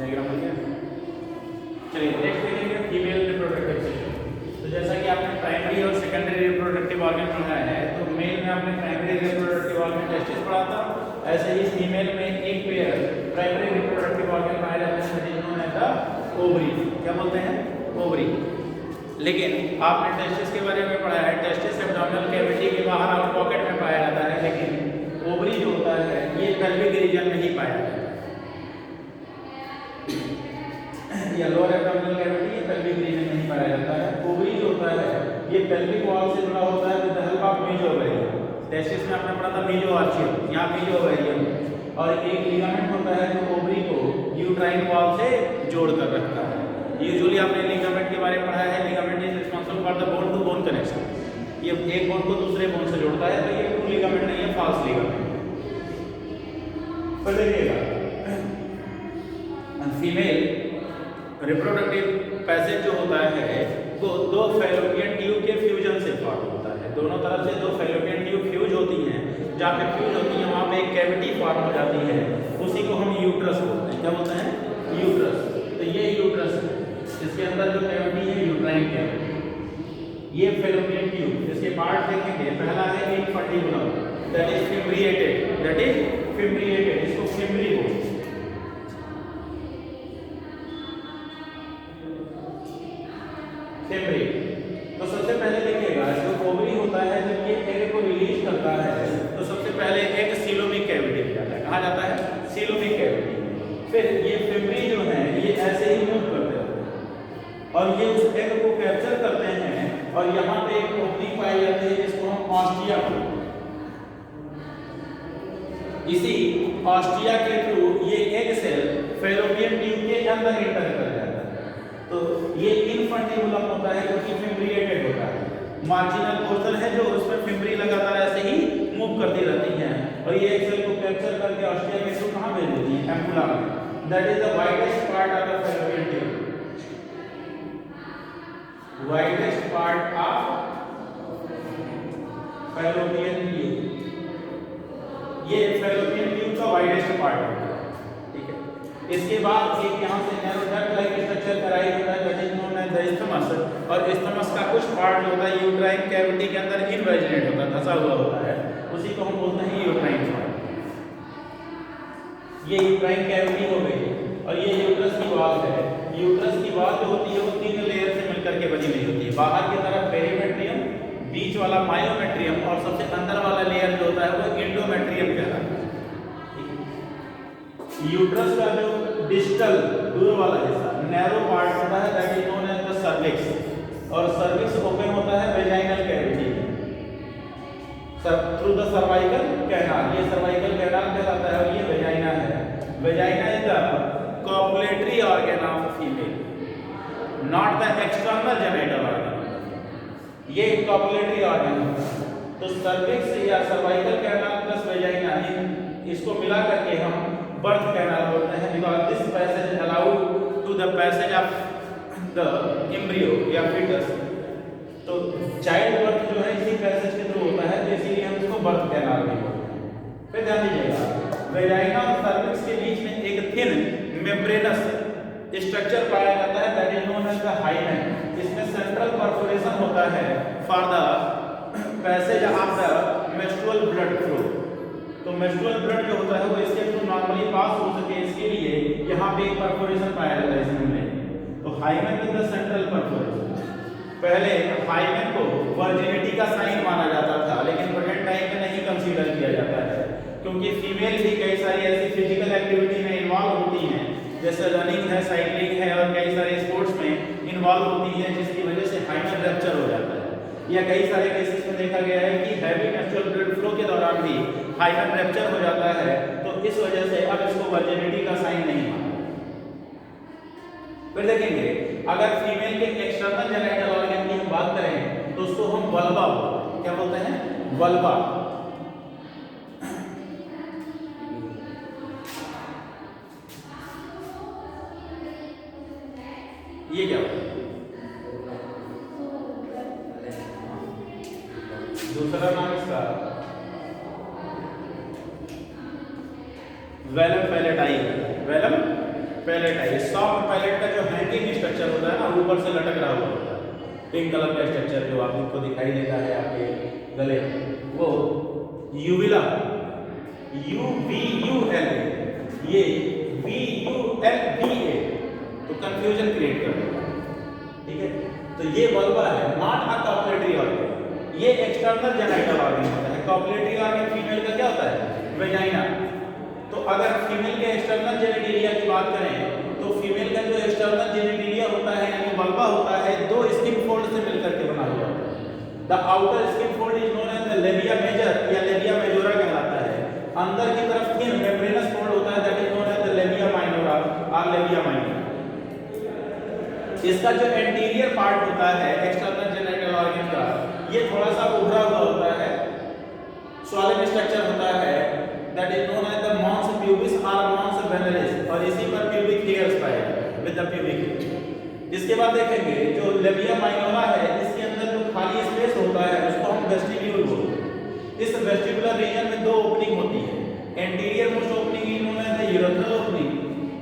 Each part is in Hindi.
डायग्राम हो गया। चलिए नेक्स्ट देखेंगे फीमेल रिप्रोडक्टिव सिस्टम। तो जैसा कि आपने प्राइमरी और सेकेंडरी रिप्रोडक्टिव ऑर्गन पढ़ा है, तो मेल में आपने प्राइमरी रिप्रोडक्टिव ऑर्गन टेस्टिस पढ़ा था, ऐसे ही फीमेल में एक पेयर प्राइमरी रिप्रोडक्टिव ऑर्गन पाया जाता है जिन्होंने था ओवरी, क्या बोलते हैं ओवरी। लेकिन आपने टेस्टिस के बारे में पढ़ा है, टेस्टिस एब्डोमिनल कैविटी के बाहर आउट पॉकेट में पाया जाता है, लेकिन ओवरी जो होता है ये पेल्विक रीजन में ही पाया जाता है, या लोअर एब्डोमिनल कैविटी ये पेल्विक रीजन में ही पाया जाता है। ओवरी जो होता है ये पेल्विक वॉल से जुड़ा होता है with the help of mesovarium. Testis में आपने पढ़ा था मेसोआर्चियम, यहाँ मेसोवेरियम, और एक लिगामेंट होता है जो ओवरी को यूट्राइन वॉल से जोड़ कर रखता है। यूजुअली आपने लिगामेंट के बारे में पढ़ा है, ligament is responsible for the bone to bone connection, ये एक बोन को दूसरे बोन से जोड़ता है, तो ये ट्रू लिगामेंट नहीं है, फॉल्स लिगामेंट। पर देखिएगा फीमेल रिप्रोडक्टिव पैसेज जो होता है वो दो फैलोपियन ट्यूब के फ्यूजन से फॉर्म होता है। दोनों तरफ से दो फैलोपियन ट्यूब फ्यूज होती हैं, जहाँ पे फ्यूज होती है वहाँ पे एक कैविटी फॉर्म हो जाती है, उसी को हम यूट्रस बोलते हैं। क्या बोलते हैं यूट्रस। तो ये यूट्रस है, इसके अंदर जो कैविटी है यूट्राइन कैविटी। ये फैलोपियन ट्यूब, इसके पार्ट देखेंगे, पहला है infundibulum, that is fimbriated, that is fimbriated, इसको फिम्ब्री बोलते हैं। फिम्ब्री। तो सबसे पहले देखिएगा जो ओवरी होता है जब ये एग को रिलीज करता है तो सबसे पहले एग सीलोमिक कैविटी में जाता है, कहाँ जाता है सीलोमिक कैविटी। फिर ये फिम्ब्री जो है ये ऐसे ही मूव करते रहते हैं और ये उस एग को कैप्चर करते हैं और यहाँ पे एक ओपनिंग पाई जाती है जिसको हम ऑस्टिया बोलते हैं। इसी ऑस्टिया के थ्रू ये एग सेल फैलोपियन ट्यूब के अंदर एंटर कर जाता है। तो ये इनफंडिबुलम होता है क्योंकि फिम्ब्रिएटेड होता है, मार्जिनल पोर्शन है जो उसमें फिम्ब्री लगातार ऐसे ही मूव करती रहती हैं और ये एक सेल को कैप्चर करके ऑस्टिया के थ्रू कहाँ भेज देती हैं एम्पुला में, that is the widest part of the fallopian tube, widest part of fallopian tube, ये फैलोपियन ट्यूब का वाइडेस्ट पार्ट होता है। ठीक है, इसके बाद एक यहाँ से नैरो डक्ट लाइक स्ट्रक्चर कराई होता है that is known as the isthmus, और इस्थमस का कुछ पार्ट जो होता है यूट्राइन कैविटी के अंदर इनवेजिनेट होता है, धंसा हुआ होता है, उसी को हम बोलते हैं यूट्राइन पार्ट। ये यूट्राइन कैविटी हो गई और ये यूट्रस की वॉल है। यूट्रस की वॉल जो होती है वो तीन लेयर से मिलकर के बनी हुई होती है, बाहर की तरफ पेरीमेट्रियम, बीच वाला मायोमेट्रियम और सबसे अंदर वाला लेयर जो होता है वो एंडोमेट्रियम कहलाता है। यूट्रस का जो डिस्टल दूर वाला हिस्सा नैरो पार्ट होता है that is known as the cervix, और सर्विक्स ओपन होता है vaginal cavity through the cervical canal, ये सर्वाइकल कैनाल कहलाता है और ये वेजाइना है। Vagina is the copulatory organ of female, not the external genital organ, ये कॉपुलेटरी ऑर्गन होता है। तो सर्विक्स या सर्वाइकल कैनाल प्लस वेजाइना इसको मिला करके हम बर्थ कैनाल बोलते हैं, because this passage allowed to the passage of the embryo या फीटस। तो चाइल्ड बर्थ जो है इसी पैसेज के थ्रू होता है, तो इसीलिए हम इसको बर्थ कैनाल भी बोलते हैं। फिर ध्यान दीजिएगा वेजाइना और सर्विक्स के बीच में एक थिन मेम्ब्रेनस स्ट्रक्चर पाया जाता है that is known as the hymen. इसमें सेंट्रल परफोरेशन होता है for the passage of the menstrual blood flow. तो मेंस्ट्रुअल ब्लड जो होता है वो इसके थ्रू नॉर्मली पास हो सके इसके लिए यहाँ पे एक परफोरेशन पाया जाता है इसमें। तो hymen is the central perforation. पहले हाइमेन को वर्जिनिटी का साइन माना जाता था, लेकिन प्रेजेंट टाइम में नहीं कंसीडर किया जाता है क्योंकि फीमेल भी कई सारी ऐसी फिजिकल एक्टिविटी में इन्वॉल्व होती हैं, जैसे रनिंग है, साइकिलिंग है और कई सारे स्पोर्ट्स में इन्वॉल्व होती हैं, जिसकी वजह से हाइमेन रप्चर हो जाता है। या कई सारे केसेस में देखा गया है कि हैवी मेंस्ट्रुअल ब्लड फ्लो के दौरान भी हाइमेन रप्चर हो जाता है, तो इस वजह से अब इसको वर्जिनिटी का साइन नहीं माना। फिर देखेंगे अगर फीमेल के एक्सटर्नल जेनिटल ऑर्गन की हम बात करें तो उसको हम वल्वा बोलते हैं। क्या बोलते हैं? वल्वा। ये क्या होता है? दूसरा नाम इसका वेलम पैलेटाई। वेलम पैलेट है। ये सॉफ्ट पैलेट का जो हैंगिंग स्ट्रक्चर होता है ना, ऊपर से लटक रहा हुआ होता है, पिंक कलर का स्ट्रक्चर जो आपको दिखाई देता है आपके गले, वो यूविला, UVULA, ये VULVA, तो कंफ्यूजन क्रिएट कर देगा, ठीक है। तो ये वल्वा है, नॉट अ कॉपुलेटरी ऑर्गन। ये एक्सटर्नल जेनिटल ऑर्गन होता है। कॉपुलेटरी ऑर्गन फीमेल का क्या होता है? वेजाइना। तो अगर फीमेल के एक्सटर्नल जेनिटेलिया की बात करें तो फीमेल का जो एक्सटर्नल जेनिटेलिया होता है यानी वल्वा होता है, दो स्किन फोल्ड से मिलकर के बना हुआ होता है। The outer skin fold is known as the labia major या लेबिया मेजोरा कहलाता है। अंदर की तरफ थिन मेम्ब्रेनस फोल्ड होता है, that is known as the labia minora और लेबिया माइनर। इसका जो एंटीरियर पार्ट होता है एक्सटर्नल जेनिटल ऑर्गन का, ये थोड़ा सा उभरा हुआ होता है, सॉलिड स्ट्रक्चर होता है, that is known as the mons pubis और मॉन्स वेनरिस, और इसी पर प्यूबिक हेयर्स पाए जाते हैं विद द प्यूबिक हेयर। इसके बाद देखेंगे जो लेबिया माइनोरा है, इसके अंदर जो खाली स्पेस होता है उसको हम वेस्टिब्यूल बोलते हैं। इस वेस्टिबुलर रीजन में दो ओपनिंग होती है। Anterior most opening is known as the urethral opening,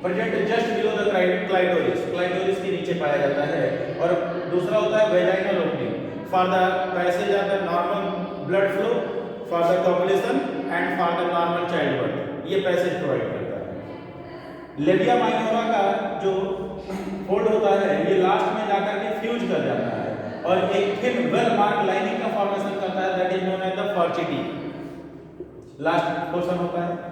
present just below the clitoris, clitoris के नीचे पाया जाता है, और दूसरा होता है vaginal opening for the passage of the normal blood flow, for the copulation and for the normal child birth, ये पैसेज प्रोवाइड करता है। लेबिया माइनोरा का जो फोल्ड होता है ये लास्ट में जाकर के फ्यूज कर जाता है और एक थिन वेल मार्क लाइनिंग का फॉर्मेशन करता है, that is known as the fourchette, last portion होता है।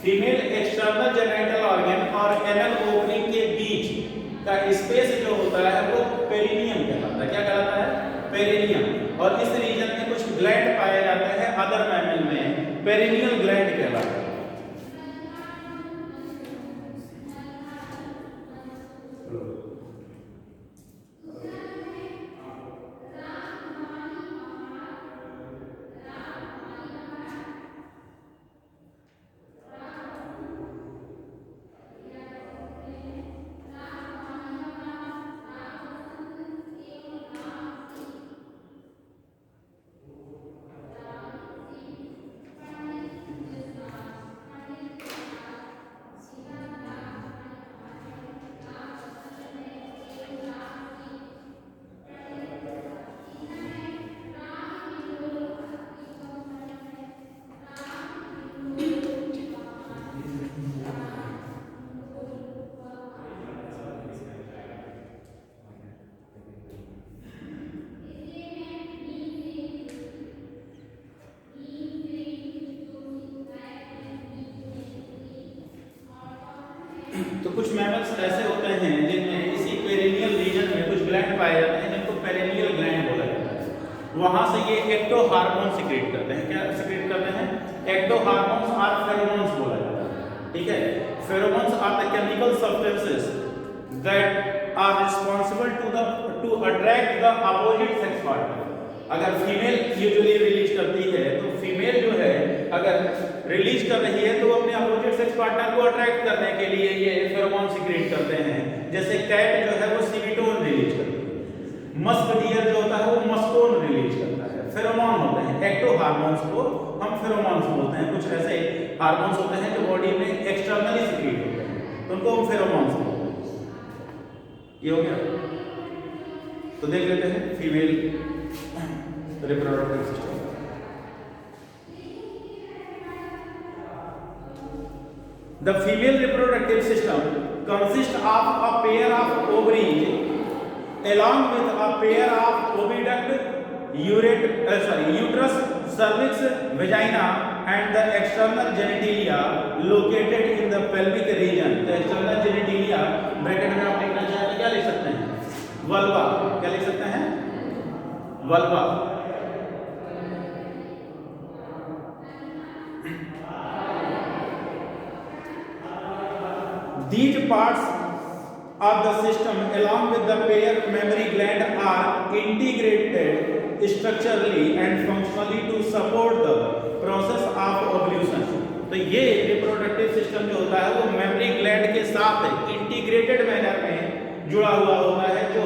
फीमेल एक्सटर्नल जेनिटल ऑर्गन और एनल ओपनिंग के बीच का स्पेस जो होता है वो पेरिनियम कहलाता है। क्या कहलाता है? पेरिनियम। और इस रीजन में कुछ ग्लैंड पाए जाते हैं, अदर मैमल में पेरिनियल ग्लैंड कहलाता है। तो कुछ मैमल्स ऐसे होते हैं जिनमें इसी पेरिनियल रीजन में कुछ ग्लैंड पाए जाते हैं जिनको पेरिनियल ग्लैंड बोला जाता है। वहां से ये एक्टो हार्मोन सिक्रेट करते हैं। क्या सिक्रेट करते हैं? एक्टो हार्मोन्स और फेरोमोन्स बोला जाता है, ठीक है। Pheromones are the chemical substances that are responsible to attract the opposite sex partner. अगर फीमेल यूजुअली रिलीज करती है तो फीमेल जो है अगर रिलीज कर रही है तो वो अपने अपोजिट सेक्स पार्टनर को अट्रैक्ट करने के लिए ये फेरोमोन सिक्रेट करते हैं। जैसे कैट जो है वो सीविटोन रिलीज करती है, मस्क डियर जो होता है वो मस्कोन रिलीज करता है। फेरोमोन होते हैं, एक्टो हार्मोन्स को हम फेरोमोन्स बोलते हैं। कुछ ऐसे हार्मोन्स होते हैं जो बॉडी में एक्सटर्नली सिक्रेट होते हैं, तो उनको हम फेरोमोन्स बोलते हैं। ये हो गया। तो देख लेते हैं female reproductive system. The female reproductive system consists of a pair of ovaries along with a pair of oviduct, uterus, cervix, vagina and the external genitalia located in the pelvic region. The external genitalia bracket में आप लिखना चाहें तो क्या लिख सकते हैं? वल्वा। क्या लिख सकते हैं? Vulva. These parts of the system along with the pair mammary gland are integrated structurally and functionally to support the process of ovulation. तो ये रिप्रोडक्टिव सिस्टम जो होता है वो मेमोरी ग्लैंड के साथ इंटीग्रेटेड मैनर में जुड़ा हुआ होता है, जो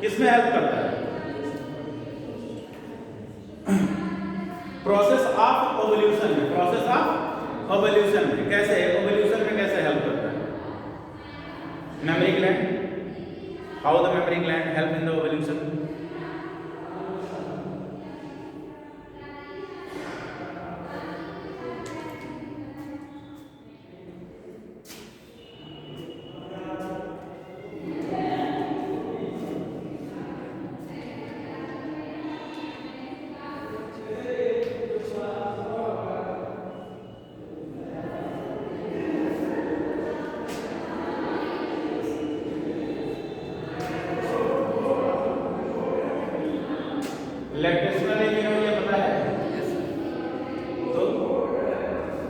किसमें हेल्प करता है, प्रोसेस ऑफ ओवल्यूशन में। प्रोसेस ऑफ ओवल्यूशन में कैसे, ओवल्यूशन में कैसे हेल्प करता है memory gland, how the memory gland help in the ovulation. Lactational amino ये पता है, तो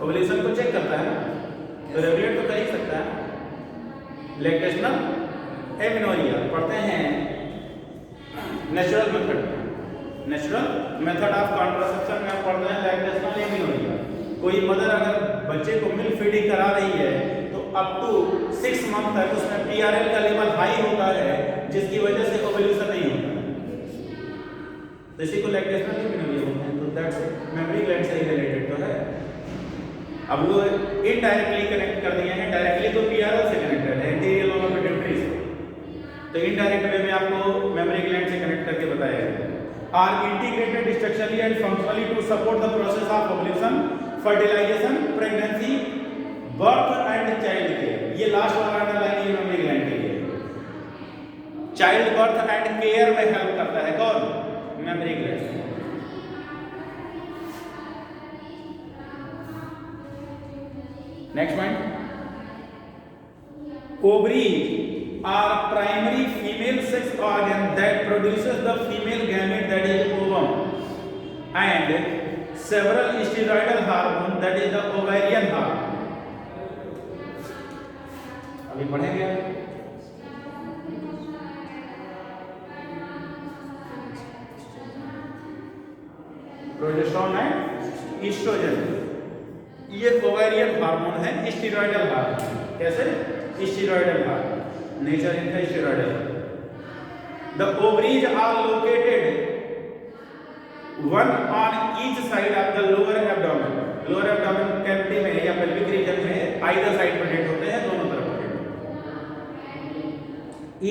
ओवल्यूशन को चेक करता है ना, तो रेगुलेट तो कर ही सकता है। लैक्टेशनल एमिनोरिया पढ़ते हैं नेचुरल मेथड ऑफ कॉन्ट्रासेप्शन में पढ़ते हैं लैक्टेशनल एमिनोरिया। कोई मदर अगर बच्चे को मिल्क फीडिंग करा रही है तो अप टू 6 मंथ तक उसमें PRL का लेवल हाई होता है, जिसकी वजह से ओवल्यूशन नहीं होता, तो इसी को लैक्टेशनल एमिनोरिया बोलते हैं। तो दैट्स मेमोरी ग्लैंड से रिलेटेड तो है। अब वो इनडायरेक्टली कनेक्ट कर दिए हैं, डायरेक्टली तो PRL से कनेक्टेड है, एंटीरियर लोब ऑफ पिट्यूटरी से, तो इनडायरेक्ट वे में आपको मेमोरी ग्लैंड से कनेक्ट करके बताया गया। Are integrated structurally and functionally to support the process of ovulation, fertilisation, pregnancy, birth and child care. ये लास्ट वाला अंडरलाइन ये मेमोरी ग्लैंड के लिए चाइल्ड बर्थ एंड केयर में हेल्प करता है कौन, memory gland. Next point, ovaries are primary female sex organ that produces the female gamete, that is ovum, and several steroidal hormone, that is the ovarian hormone। अभी पढ़ेंगे प्रोजेस्टेरोन एंड ईस्ट्रोजन, ये ओवेरियन हार्मोन है, स्टेरॉयडल हार्मोन। कैसे, स्टेरॉयडल हार्मोन, नेचर इनका steroidal. The ovaries are located one on each side of the lower abdomen. Lower abdomen cavity में या पेल्विक रीजन में आइदर साइड प्रेजेंट होते हैं, दोनों तरफ present.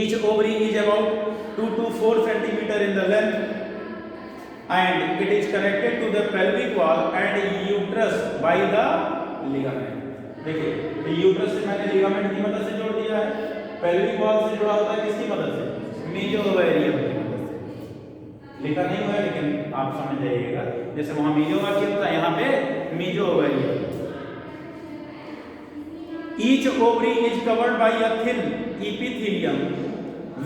Each ovary is about 2 to 4 centimetre in the length and it is connected to the pelvic wall and uterus by the ligament। देखिए यूट्रस से मैंने लिगामेंट की मदद से जोड़ दिया है, पेल्विक वॉल से जुड़ा होता है किसकी मदद से, मेजोओवेरियम की मदद से। लिखा नहीं हुआ है लेकिन आप समझ जाइएगा, जैसे वहां मेजोओवेरियम होता है यहाँ पे मेजोओवेरियम। Each ovary is covered by a thin epithelium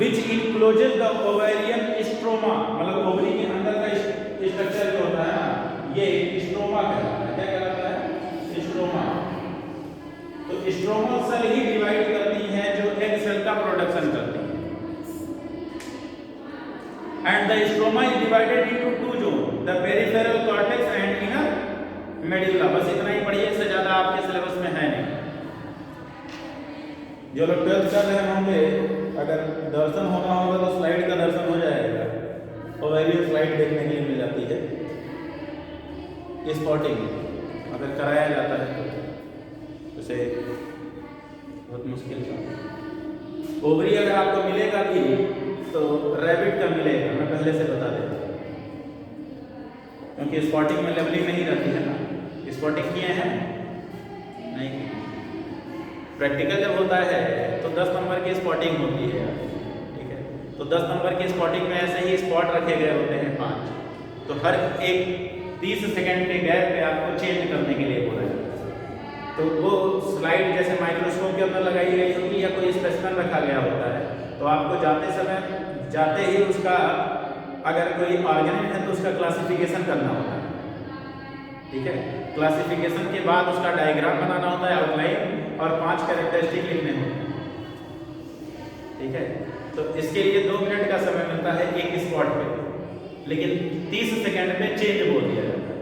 which encloses the ovarian stroma। मतलब ओवरी के अंदर का स्ट्रक्चर जो होता है ना, ये स्ट्रोमा कहलाता है। क्या कहलाता है, स्ट्रोमा। तो स्ट्रोमल सेल ही डिवाइड करती हैं जो एग सेल का प्रोडक्शन करती है। And the stroma is divided into 2 zone, the peripheral cortex and inner medulla. बस इतना ही पढ़िए, इससे ज्यादा आपके सिलेबस में है नहीं। जो लोग 12th कर रहे होंगे, अगर दर्शन होना होगा तो स्लाइड का दर्शन हो जाएगा, ओवेरियन स्लाइड देखने के लिए मिल जाती है स्पॉटिंग अगर कराया जाता है तो उसे बहुत मुश्किल था। ओवरी अगर आपको मिलेगा भी तो रैबिट का मिलेगा, मैं पहले से बता देता हूँ, क्योंकि स्पॉटिंग में लेवलिंग नहीं रहती है ना। स्पॉटिंग किए हैं नहीं, प्रैक्टिकल जब होता है तो 10 नंबर की स्पॉटिंग होती है, ठीक है। तो 10 नंबर की स्पॉटिंग में ऐसे ही स्पॉट रखे गए होते हैं 5, तो हर एक 30 सेकंड के गैप पे आपको चेंज करने के लिए बोला जाता है। तो वो स्लाइड जैसे माइक्रोस्कोप के अंदर लगाई गई होगी या कोई स्पेसिमेन रखा गया होता है, तो आपको जाते ही उसका अगर कोई ऑर्गेनिक है तो उसका क्लासिफिकेशन करना होता है, ठीक है। क्लासिफिकेशन के बाद उसका डायग्राम बनाना होता है, आउटलाइन, और 5 कैरेक्टरिस्टिक लिखने होते हैं, ठीक है। तो इसके लिए 2 मिनट का समय मिलता है एक स्पॉट पे, लेकिन 30 सेकंड में चेंज बोल दिया जाता है।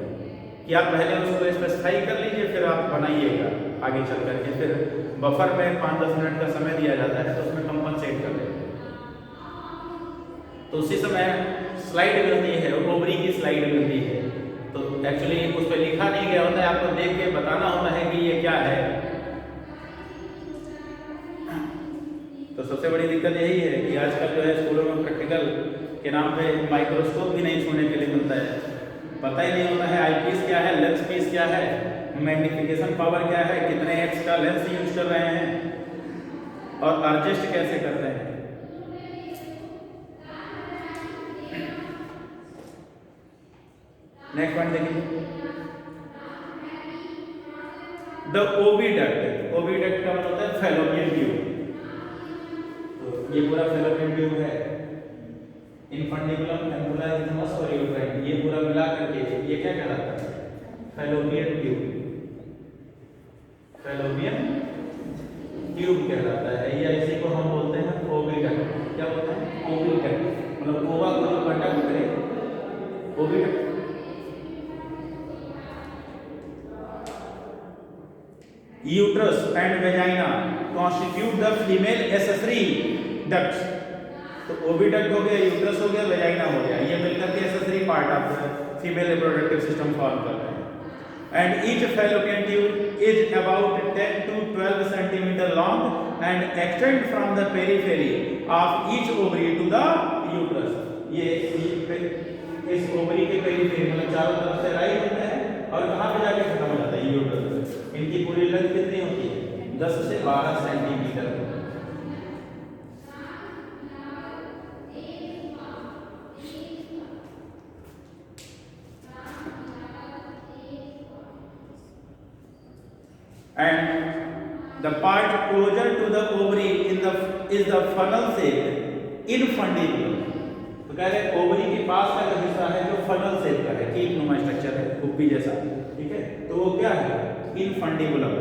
कि आप पहले उसको स्पेसिफाई कर लीजिए, फिर आप बनाइएगा आगे चल करके। फिर बफर में 5-10 मिनट का समय दिया जाता है, तो उसमें कंपनसेट कर लेते हैं। तो उसी समय स्लाइड मिलती है, ओवरी की स्लाइड मिलती है। तो एक्चुअली उस पर लिखा नहीं गया होता है, आपको देख के बताना होता है कि ये क्या है। तो सबसे बड़ी दिक्कत यही है कि आजकल जो है स्कूलों में प्रैक्टिकल के नाम पे माइक्रोस्कोप भी नहीं छूने के लिए मिलता है, पता ही नहीं होता है आईपीस क्या है, लेंस पीस क्या है, मैग्निफिकेशन पावर क्या है, कितने एक्स का लेंस यूज कर रहे हैं और एडजस्ट कैसे करते हैं। नेक्स्ट पॉइंट देखिए, द ओविडक्ट। ओविडक्ट का मतलब होता है फैलोपियन ट्यूब। तो ये पूरा फैलोपियन ट्यूब है, इनफंडिबुलम, एम्पुला, इथमस और यूट्राइन, ये पूरा मिला करके ये क्या कहलाता है? Fallopian tube. फैलोपियन ट्यूब कहलाता है, या इसी को हम बोलते हैं ओविडक्ट। क्या बोलते हैं? ओविडक्ट, मतलब ओवा को जो कंडक्ट करे, oviduct. Uterus and vagina constitute the female accessory ducts. तो ओविडक्ट हो गया, यूट्रस हो गया, वेजाइना हो गया, ये मिलकर के accessory part of female reproductive system form करते हैं। And each fallopian tube is about 10 to 12 centimetre long and extend from the periphery of each ovary to the uterus. ये इस ओवरी के पेरिफेरी मतलब चारों तरफ से राइज होता है और कहाँ पे जाके खत्म हो जाता है? यूट्रस। इनकी पूरी लेंथ कितनी होती है? 10 से 12 centimetre. And the part closer to the ovary is the funnel shape infundibulum। तो कह रहे ओवरी के पास का जो हिस्सा है जो फनल शेप का है, कील नुमा स्ट्रक्चर है, कुप्पी जैसा, ठीक है, तो वो क्या है? infundibulum।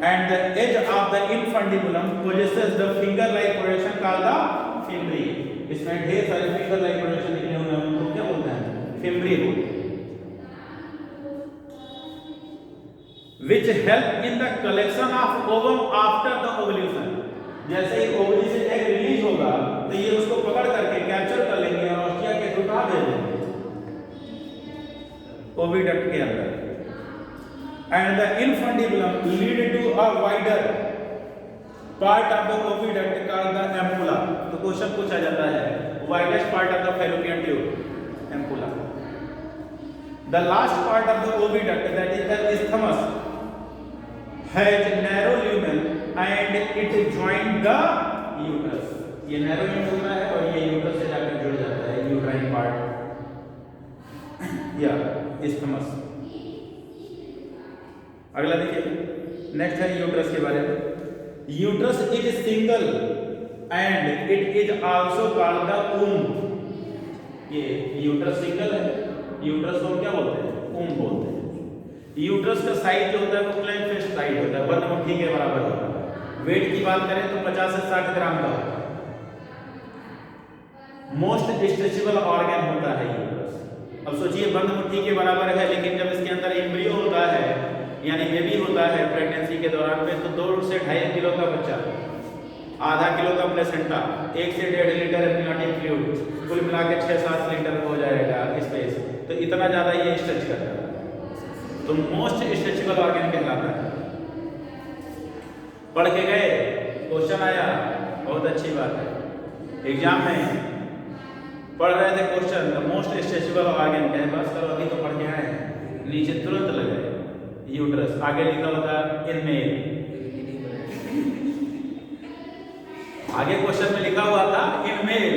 And the edge of the infundibulum possesses the finger-like projection called the fimbri। इसमें ढेर सारे finger-like projection निकले हुए हैं, उनको क्या बोलते हैं? fimbri बोलते हैं। Which help in the collection of ovum after the ovulation। जैसे ही ओवरी से एग रिलीज होगा तो ये उसको पकड़ करके कैप्चर कर लेंगे और ऑस्टिया के थ्रू कहाँ भेज देंगे? ओविडक्ट के अंदर। And the infundibulum lead to a wider part of the oviduct called the ampulla। तो क्वेश्चन पूछा जाता है widest part of the fallopian tube, ampulla। The last part of the oviduct, that is the isthmus, has narrow lumen and it join the uterus। ये narrow lumen होता है और ये यूट्रस से जाकर जुड़ जाता है, यूट्राइन पार्ट या isthmus। अगला देखिए, नेक्स्ट है यूट्रस के बारे में। Uterus is single and it is also called the womb. ये यूट्रस सिंगल है, यूट्रस को क्या बोलते हैं? वूम्ब बोलते हैं। यूट्रस का साइज जो होता है वो क्लैंप फिस्ट साइज होता है, बंद मुट्ठी के बराबर होता है। वेट की बात करें तो 50 से 60 ग्राम का होता है। मोस्ट स्ट्रेचेबल ऑर्गन होता है यूट्रस। अब सोचिए बंद मुट्ठी के बराबर है, लेकिन जब इसके अंदर एम्ब्रियो होता है यानी बेबी होता है प्रेगनेंसी के दौरान में, तो 2 से 2.5 किलो का बच्चा, आधा किलो का प्लेसेंटा, 1 से 1.5 लीटर एम्नियोटिक फ्लूइड, कुल मिला के 6-7 लीटर हो जाएगा स्पेस। तो इतना ज़्यादा ये स्ट्रेच करता है, तो मोस्ट स्ट्रेचेबल ऑर्गन कहलाता है। पढ़ के गए, क्वेश्चन आया, बहुत अच्छी बात है। एग्जाम में पढ़ रहे थे question, the most stretchable organ कहे, बस करो अभी तो पढ़ के आए, नीचे तुरंत लगे यूट्रस, आगे लिखा होता इन मेल। आगे क्वेश्चन में लिखा हुआ था इन मेल,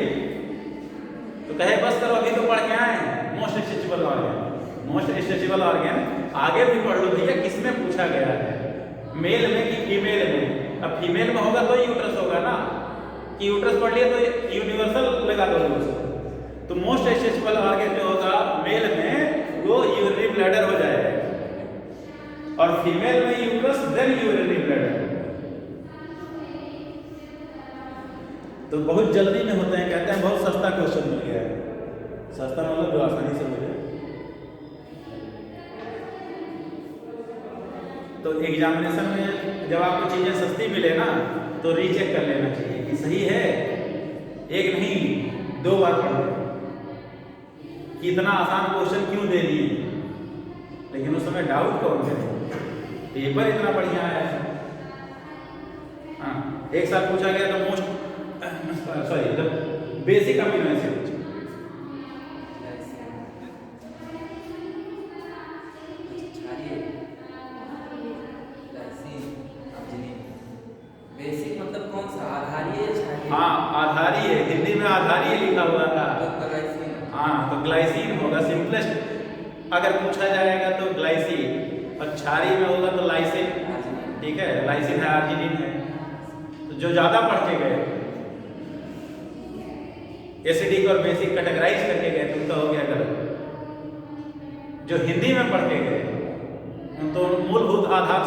तो कहे बस करो अभी तो पढ़ के आए, most stretchable organ. Most stretchable organ आगे भी पढ़ लो भैया, किसमें पूछा गया है, मेल में कि फीमेल में? अब फीमेल में होगा तो यूट्रस होगा ना, कि यूट्रस पढ़ लिया तो यूनिवर्सल लगा दो उसको। तो मोस्ट स्ट्रेचेबल ऑर्गन जो होगा मेल में वो यूरिनरी ब्लैडर हो जाएगा, और फीमेल में यूट्रस देन यूरिनरी ब्लैडर। तो बहुत जल्दी में होते हैं, कहते हैं बहुत सस्ता क्वेश्चन मिल गया है। सस्ता मतलब जो आसानी से हो जाए। तो एग्जामिनेशन में जब आपको चीज़ें सस्ती मिले ना तो रीचेक कर लेना चाहिए कि सही है, एक नहीं 2 बार पढ़ लें कि इतना आसान क्वेश्चन क्यों दे दिए, लेकिन उस समय डाउट कौन करे, पेपर इतना बढ़िया है। हाँ, एक साल पूछा गया तो बेसिक अमीनो एसिड, बेसिक मतलब कौन सा, आधारी है छारीय? हाँ आधारी है, हिंदी में आधारी लिखा हुआ था। तो ग्लाइसिन, हाँ तो ग्लाइसिन होगा सिंपलेस्ट, अगर पूछा जाएगा तो ग्लाइसिन, और क्षारीय में होगा तो लाइसिन। ठीक है, लाइसिन है, आर्जिनिन है। तो जो ज्यादा पढ़ के गए एसिडिक और बेसिक कैटेगराइज करके गए तो उनका हो गया गलत। जो हिंदी में पढ़ के गए तो मूलभूत आधार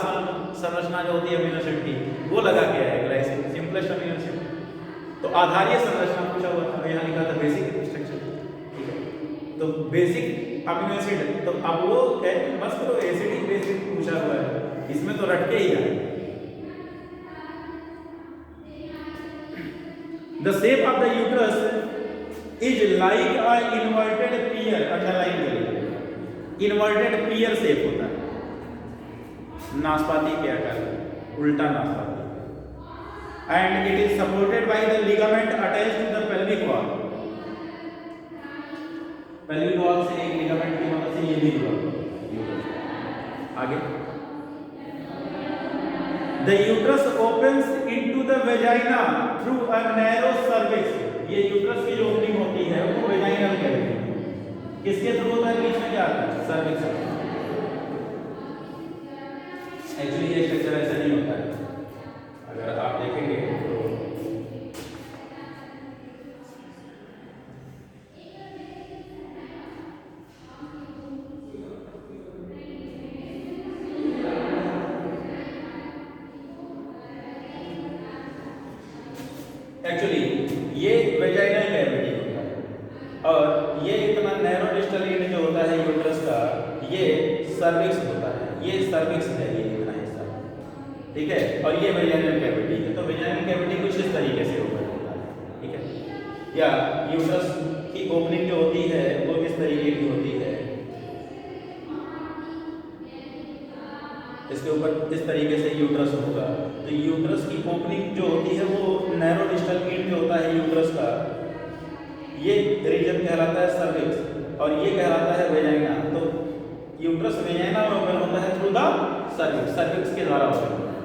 संरचना जो होती है अमीनो एसिड की वो लगा के आए, ग्लाइसिन सिंपलेस्ट अमीनो एसिड। तो आधारीय संरचना पूछा हुआ था, यहाँ लिखा था बेसिक स्ट्रक्चर। ठीक है, तो बेसिक अमीनो एसिड, तो अब वो बस करो एसिडिक बेसिक पूछा हुआ है, इसमें तो रट के ही आए। The shape of the uterus is like a inverted pear, underline करिए, inverted pear shape होता है, नाशपाती के आकार, उल्टा नाशपाती, and it is supported by the ligament attached to the pelvic wall। pelvic wall से एक ligament की मदद से ये भी जुड़ा। आगे The uterus opens into the vagina through a narrow cervix। ये यूट्रस की जो ओपनिंग होती है वो वेजाइनल कहते हैं। किसके थ्रू होता है, बीच में क्या आता है, सर्विक्स। एक्चुअली ये स्ट्रक्चर ऐसा नहीं होता है, अगर आप देखेंगे तो एक्चुअली ये वेजाइनल कैविटी होता है और ये इतना नैरो डिस्टल एंड जो होता है यूट्रस का ये सर्विक्स होता है, ये सर्विक्स है ये इतना हिस्सा। ठीक है, और ये वेजाइनल कैविटी है। तो वेजाइनल कैविटी कुछ इस तरीके से ओपन होता है। ठीक है, या यूट्रस की ओपनिंग जो होती है वो किस तरीके की होती है, इसके ऊपर इस तरीके से यूट्रस होगा। तो यूट्रस की ओपनिंग जो होती है वो नैरो डिस्टल एंड जो होता है यूट्रस का, ये रीजन कहलाता है सर्विक्स और ये कहलाता है वेजाइना। तो यूट्रस वेजाइना में ओपन होता है थ्रू द सर्विक्स, सर्विक्स के द्वारा ओपन होता है।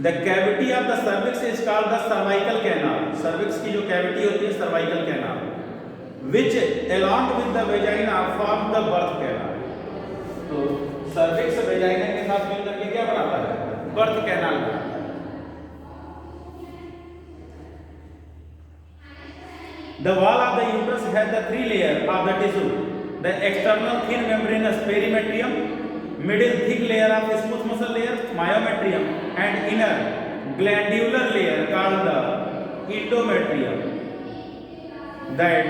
The cavity of the cervix is called the cervical canal. Cervix की जो कैविटी होती है cervical canal, which along with the vagina form the birth canal. तो सर्विक्स वेजाइना के साथ मिलकर के क्या बनाता है, बर्थ कैनाल बनाता है। The wall of the uterus has the 3 layers of the tissue: the external thin membranous perimetrium, middle thick layer of smooth muscle layer myometrium, and inner glandular layer called the endometrium that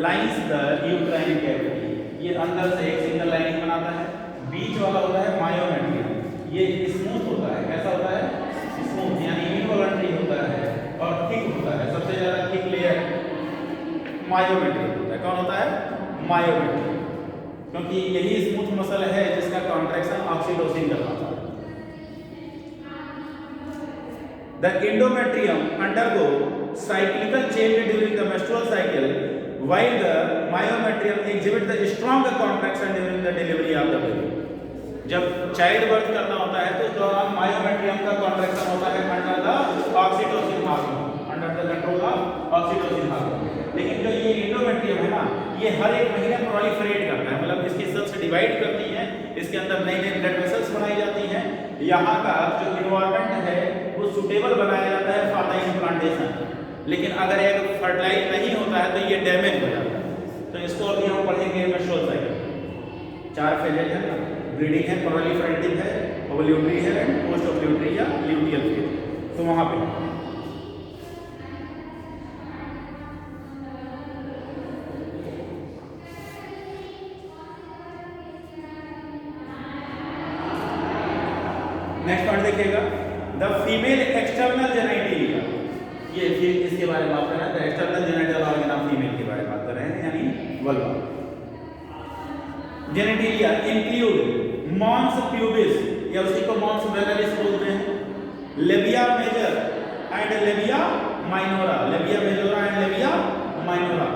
lines the uterine cavity। ये अंदर से एक सिंगल लाइनिंग बनाता है, बीच वाला होता है मायोमेट्रियम। ये स्मूथ होता है, कैसा होता है, स्मूथ यानी इनवॉलंटरी होता है और थिक होता है। सबसे ज्यादा थिक लेयर मायोमेट्रियम होता है। कौन होता है, मायोमेट्रियम, क्योंकि यही स्मूथ मसल है जिसका कॉन्ट्रैक्शन ऑक्सीटोसिन करवाता है। The endometrium undergo cyclical change during the menstrual cycle, while the myometrium exhibit the strong contraction during the delivery of the baby। जब चाइल्ड बर्थ करना होता है तो उस दौरान मायोमेट्रियम का कॉन्ट्रैक्शन होता है under the oxytocin hormone, under the control of oxytocin hormone. लेकिन जो ये एंडोमेट्रियम है ना, ये हर एक महीने प्रोलिफरेट करता है, मतलब इसकी सेल्स डिवाइड करती हैं, इसके अंदर नई नई ब्लड वेसल्स बनाई जाती हैं। यहाँ का जो इन्वायरमेंट है वो सुटेबल बनाया जाता है फॉर द इम्प्लांटेशन। लेकिन अगर एग फर्टिलाइज नहीं होता है तो ये डैमेज हो जाता है। तो इसको अभी हम पढ़ेंगे मेंस्ट्रुअल साइकिल। 4 फेजेज है ना, ब्रीडिंग है, प्रोलिफरेटिव है, ओवल्यूटरी है एंड पोस्ट ओवल्यूटरी या ल्यूटियल फेज। तो वहाँ पे एक्सटर्नल जेनिटलिया, ये फिर इसके बारे में बात कर रहे हैं, external genital organ of female के बारे में बात कर रहे हैं, यानी vulva. Genitalia include mons pubis, या उसी को मॉन्स वेनरिस बोलते हैं, labia major and labia minora, labia majora and labia minora,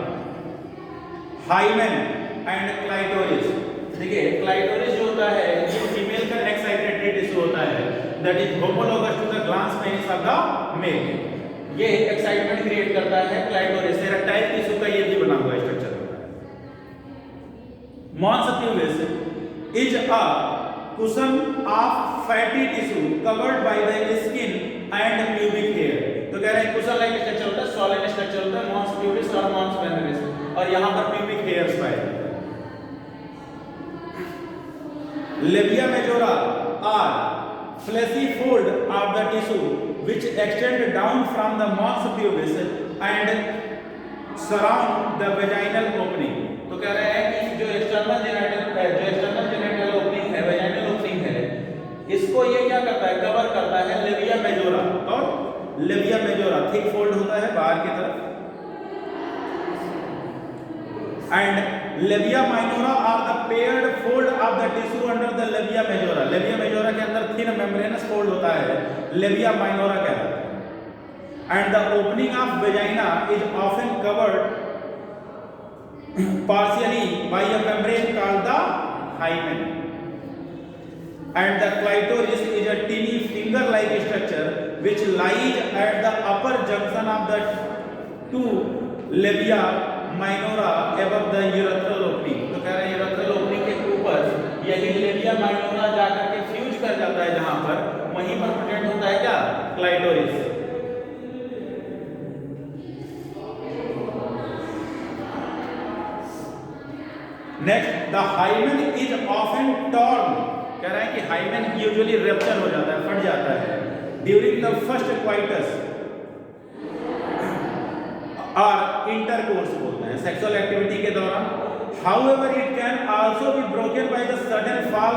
hymen and clitoris. देखिए क्लाइटोरिस जो होता है ये फीमेल का एक्साइटेटरी टिश्यू होता है, that is homologous to the glans penis of the male. ये एक्साइटमेंट क्रिएट करता है क्लाइटोरिस, इरेक्टाइल टिश्यू का ये भी बना हुआ स्ट्रक्चर होता है। Mons pubis is a cushion of fatty tissue covered by the skin and pubic hair। तो कह रहे हैं कुशन लाइक स्ट्रक्चर होता है, सॉलिड स्ट्रक्चर होता है मॉन्स प्यूबिस और मॉन्स वेनरिस, और यहां पर प्यूबिक हेयर्स पाए जाते हैं। Labia majora are fleshy fold of the tissue which extend down from the mons pubis and surround the vaginal opening। तो कह रहे हैं कि जो एक्सटर्नल जेनिटल ओपनिंग है, वेजाइनल ओपनिंग है, इसको ये क्या करता है, कवर करता है लेबिया मेजोरा, और लेबिया मेजोरा थिक फोल्ड होता है बाहर की तरफ, and labia minora are the paired fold of the tissue under the labia majora. Labia majora के अंदर थिन मेम्ब्रेनस फोल्ड होता है, लेबिया माइनोरा कहलाता है। And the opening of vagina is often covered partially by a membrane called the hymen, and the clitoris is a teeny finger-like structure which lies at the upper junction of the two labia minora above the urethral opening। तो कह रहे हैं urethral opening के ऊपर यही labia minora जाकर के फ्यूज कर जाता है, जहां पर वहीं पर प्रेजेंट होता है क्या, clitoris. Next, the hymen is often torn. कह रहा है कि हाइमेन यूजुअली रप्चर हो जाता है, फट जाता है ड्यूरिंग द फर्स्ट क्वाइटस और इंटरकोर्स बोलते हैं, सेक्सुअल एक्टिविटी के दौरान। However it can also be broken by the sudden fall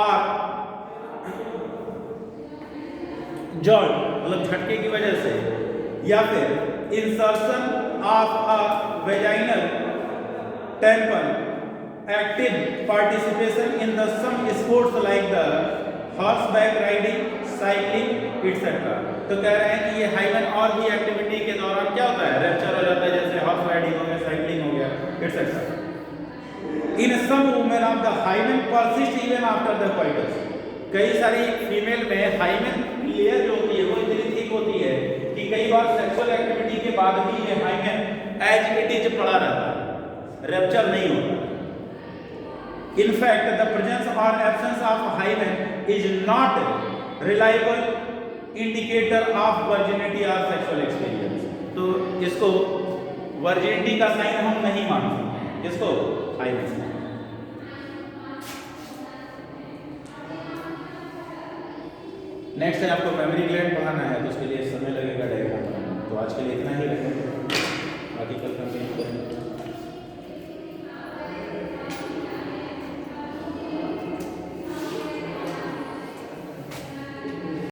और जॉइंट, मतलब झटके की वजह से, या फिर insertion of a vaginal temple, active participation in the some sports like the horseback riding, cycling, etc। तो कह रहे हैं कि ये हाइमेन और भी एक्टिविटी के दौरान क्या होता है, रप्चर हो जाता है, जैसे हॉर्स राइडिंग हो गया, साइकिलिंग हो गया, etc। In some women of the hymen persist even after the coitus. कई सारी फीमेल में हाइमेन लेयर जो होती है वो इतनी थिक होती है कि कई बार सेक्सुअल एक्टिविटी के बाद भी ये हाइमेन एज इट इज पड़ा रहता है, रप्चर नहीं होता। In fact, the presence or absence of hymen is not reliable indicator of virginity or sexual experience। तो इसको वर्जिनिटी का साइन हम नहीं मान सकते, इसको हाइमेन। नेक्स्ट है आपको मेमोरी ग्लैंड पढ़ाना है, तो उसके लिए समय लगेगा डायग्राम बनाना। तो आज के लिए इतना ही रखेंगे, बाकी कल कंटिन्यू करेंगे।